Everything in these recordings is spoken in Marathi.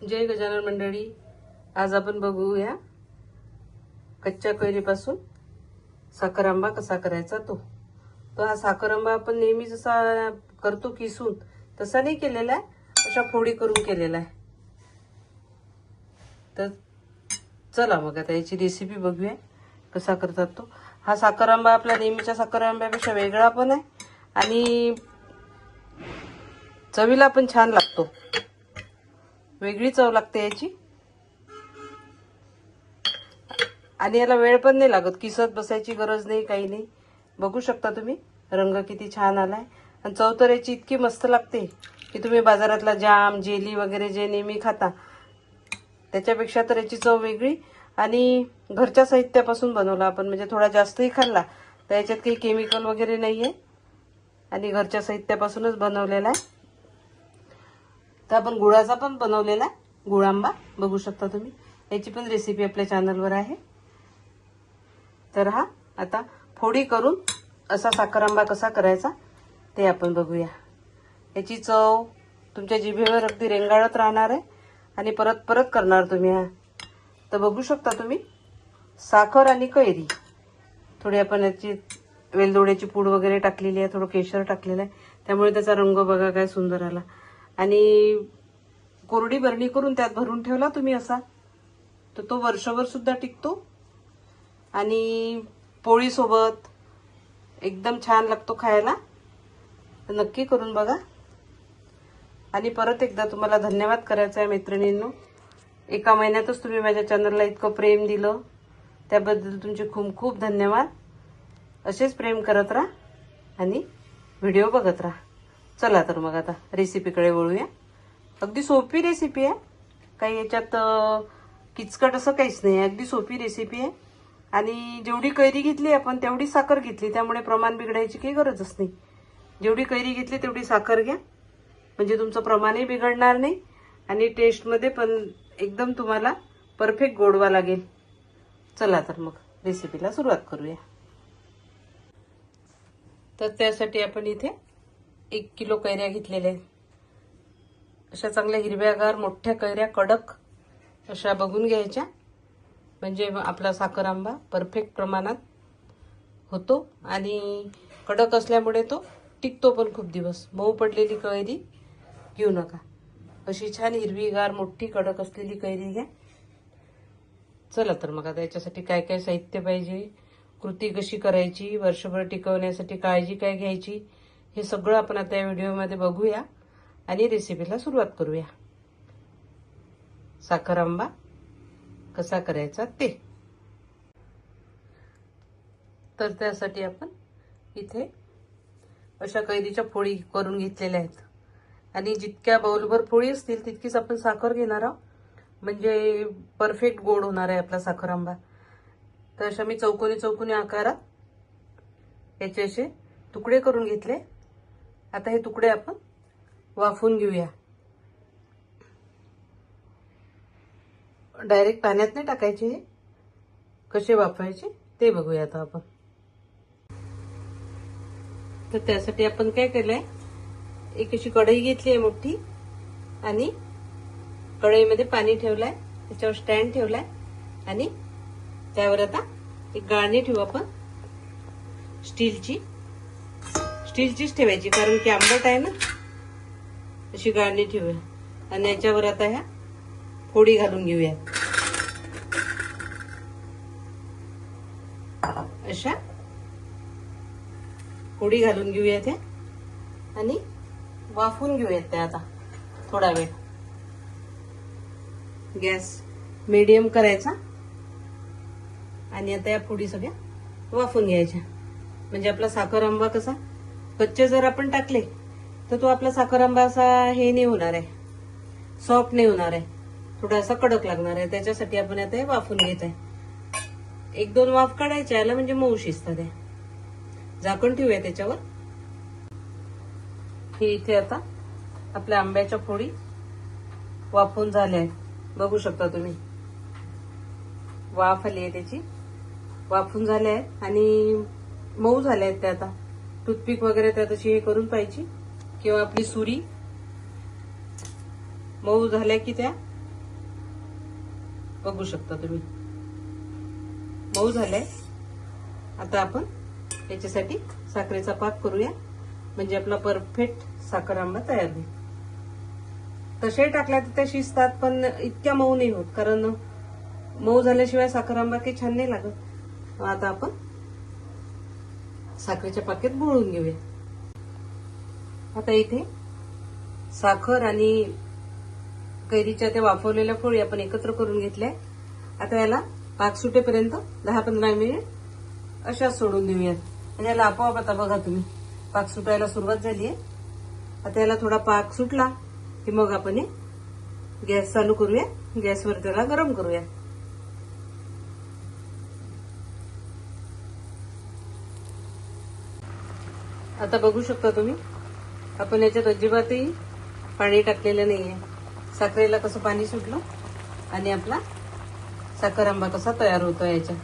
जय गजानन मंडळी. आज आपण बघूया कच्च्या कैरीपासून साखर आंबा कसा करायचा तो. हा साखर आंबा आपण नेहमी जसा करतो किसून तसा नाही केलेला आहे, अशा फोडी करून केलेला आहे. तर चला मग आता याची रेसिपी बघूया कसा करतात तो. हा साखर आंबा आपल्या नेहमीच्या साखर आंब्यापेक्षा वेगळा पण आहे आणि चवीला पण छान लागतो. वेगळी चव लागते याची आणि याला वेळ पण नाही लागत, किसत बसायची गरज नाही, काही नाही. बघू शकता तुम्ही रंग किती छान आलाय आणि चव तर याची इतकी मस्त लागते की तुम्ही बाजारातला जाम जेली वगैरे जे नेहमी खाता त्याच्यापेक्षा तर याची चव वेगळी. आणि घरच्या साहित्यापासून बनवला आपण, म्हणजे थोडा जास्तही खाल्ला तर याच्यात काही केमिकल वगैरे नाहीये आणि घरच्या साहित्यापासूनच बनवलेला आहे. तर आपण गुळाचा पण बनवलेला आहे, गुळ आंबा बघू शकता तुम्ही. याची पण रेसिपी आपल्या चॅनलवर आहे. तर हा आता फोडी करून असा साखर आंबा कसा करायचा ते आपण बघूया. याची चव तुमच्या जिभेवर अगदी रेंगाळत राहणार आहे आणि परत परत करणार तुम्ही. हा तर बघू शकता तुम्ही, साखर आणि कैरी, थोडी आपण याची वेलदोड्याची पूड वगैरे टाकलेली आहे, थोडं केशर टाकलेलं आहे, त्यामुळे त्याचा रंग बघा काय सुंदर आला. आणि कोरडी बरणी करून त्यात भरून ठेवला तुम्ही असा तर तो वर्षभर सुद्धा टिकतो आणि पोळीसोबत एकदम छान लागतो खायला. तर नक्की करून बघा. आणि परत एकदा तुम्हाला धन्यवाद करायचा आहे मैत्रिणींनो. एका महिन्यातच तुम्ही माझ्या चॅनलला इतकं प्रेम दिलं, त्याबद्दल तुमचे खूप खूप धन्यवाद. असेच प्रेम करत राहा आणि व्हिडिओ बघत राहा. चला तर मग आता रेसिपीकडे वळूया. अगदी सोपी रेसिपी आहे, काही याच्यात किचकट असं काहीच नाही, अगदी सोपी रेसिपी आहे. आणि जेवढी कैरी घेतली आपण तेवढी साखर घेतली, त्यामुळे प्रमाण बिघडायची काही गरजच नाही. जेवढी कैरी घेतली तेवढी साखर घ्या, म्हणजे तुमचं प्रमाणही बिघडणार नाही आणि टेस्टमध्ये पण एकदम तुम्हाला परफेक्ट गोडवा लागेल. चला तर मग रेसिपीला सुरुवात करूया. तर त्यासाठी आपण इथे 1 किलो कैऱ्या घेतलेल्या आहेत. अशा चांगल्या हिरव्यागार मोठ्या कैऱ्या, कडक अशा बघून घ्यायच्या, म्हणजे आपला साखर आंबा परफेक्ट प्रमाणात होतो आणि कडक असल्यामुळे तो टिकतो पण खूप दिवस. मऊ पडलेली कैरी घेऊ नका, अशी छान हिरवीगार मोठी कडक असलेली कैरी घ्या. चला तर मग आता याच्यासाठी काय काय साहित्य पाहिजे, कृती कशी करायची, वर्षभर टिकवण्यासाठी काळजी काय घ्यायची, हे सगळं आपण आता या व्हिडिओमध्ये बघूया आणि रेसिपीला सुरुवात करूया. साखर आंबा कसा करायचा ते. तर त्यासाठी आपण इथे अशा कैरीच्या फोडी करून घेतलेल्या आहेत आणि जितक्या बाउलभर फोडी असतील तितकीच आपण साखर घेणार आहोत, म्हणजे परफेक्ट गोड होणार आहे आपला साखर आंबा. तर अशा मी चौकोनी चौकोनी आकारात याचे असे तुकडे करून घेतले. आता हे तुकडे आपण वाफवून घेऊया. डायरेक्ट पाण्यात नाही टाकायचे, हे कसे वाफवायचे ते बघूया आता आपण. तर त्यासाठी आपण काय केलंय, एक अशी कढई घेतली आहे मोठी आणि कढईमध्ये पाणी ठेवलंय, त्याच्यावर स्टँड ठेवलाय आणि त्यावर आता एक गाळणी ठेवू आपण. स्टीलचीच ठेवायची, कारण की आंबट आहे ना. अशी गाळणी ठेवूया आणि याच्यावर आता ह्या फोडी घालून घेऊयात. अशा फोडी घालून घेऊया त्या आणि वाफवून घेऊयात त्या आता थोडा वेळ. गॅस मीडियम करायचा आणि आता या फोडी सगळ्या वाफवून घ्यायच्या, म्हणजे आपला साखर आंबा कसा कच्चे जर आपण टाकले तर तो आपला साखर आंबा असा हे नाही होणार आहे, सॉफ्ट नाही होणार आहे, थोडासा कडक लागणार आहे. त्याच्यासाठी आपण आता हे वाफवून घेत आहे. 1-2 वाफ काढायच्या याला, म्हणजे मऊ शिजतात. झाकण ठेवूया त्याच्यावर. हे इथे आता आपल्या आंब्याच्या फोडी वाफवून झाल्या आहेत, बघू शकता तुम्ही. वाफ आली आहे त्याची, वाफून झाल्या आहेत आणि मऊ झाल्या आहेत त्या. आता टूथपिक वगैरे त्यात अशी हे करून पाहिजे, किंवा आपली सुरी. मऊ झाल्या की त्या बघू शकता तुम्ही मऊ झालंय. आता आपण याच्यासाठी साखरेचा पाक करूया, म्हणजे आपला परफेक्ट साखर आंबा तयार होईल. तसे टाकल्या तर त्या शिजतात, पण इतक्या मऊ नाही होत, कारण मऊ झाल्याशिवाय साखर आंबा काही छान नाही लागत. आता आपण साखरेच्या पाकेत बुडवून घेऊया. आता इथे साखर आणि कैरीच्या त्या वाफवलेल्या फोडी आपण एकत्र करून घेतल्या. आता याला पाक सुटेपर्यंत 10-15 मिनिट अशा सोडून देऊयात. आणि याला आपोआप आता बघा तुम्ही पाक सुटायला सुरुवात झाली आहे. आता याला थोडा पाक सुटला की मग आपण गॅस चालू करूया, गॅसवर त्याला गरम करूया. आता बघू शकता तुम्ही आपण याच्यात अजिबातही पाणी टाकलेलं नाहीये. साखरेला कसं पाणी सुटलं आणि आपला साखर आंबा कसा तयार होतो याच्यात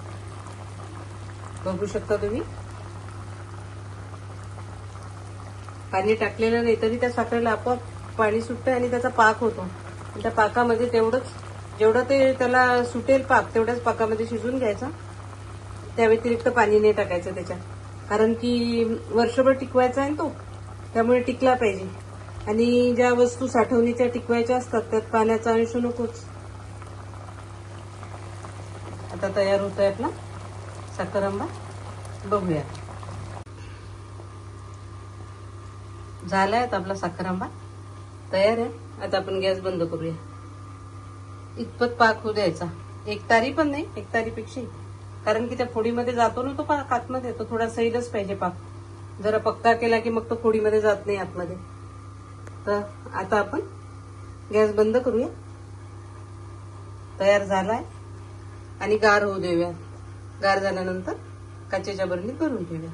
बघू शकता तुम्ही. पाणी टाकलेलं नाही तरी त्या साखरेला आपोआप पाणी सुटतं आणि त्याचा पाक होतो. त्या पाकामध्ये जेवढं ते त्याला सुटेल पाक तेवढ्याच पाकामध्ये शिजून घ्यायचा. त्या व्यतिरिक्त पाणी नाही टाकायचं त्याच्यात, कारण की वर्षभर टिकवायचा आहे तो, त्यामुळे टिकला पाहिजे. आणि ज्या वस्तू साठवणीच्या टिकवायच्या असतात त्यात पाण्याचा अंश नकोच. आता तयार होतोय आपला साखर आंबा, बघूया. झालाय आता आपला साखर आंबा तयार आहे. आता आपण गॅस बंद करूया. इतपत पाक होऊ द्यायचा, एक तारी पण नाही, एक तारीपेक्षा, कारण की त्या फोडीमध्ये जातो ना तो पाक आतमध्ये, तो थोडा सैलच पाहिजे पाक. जरा पक्का केला की मग तो फोडीमध्ये जात नाही आतमध्ये. तर आता आपण गॅस बंद करूया. तयार झालाय आणि गार होऊ देऊया. गार झाल्यानंतर काचेच्या बरणीत भरून ठेवूया.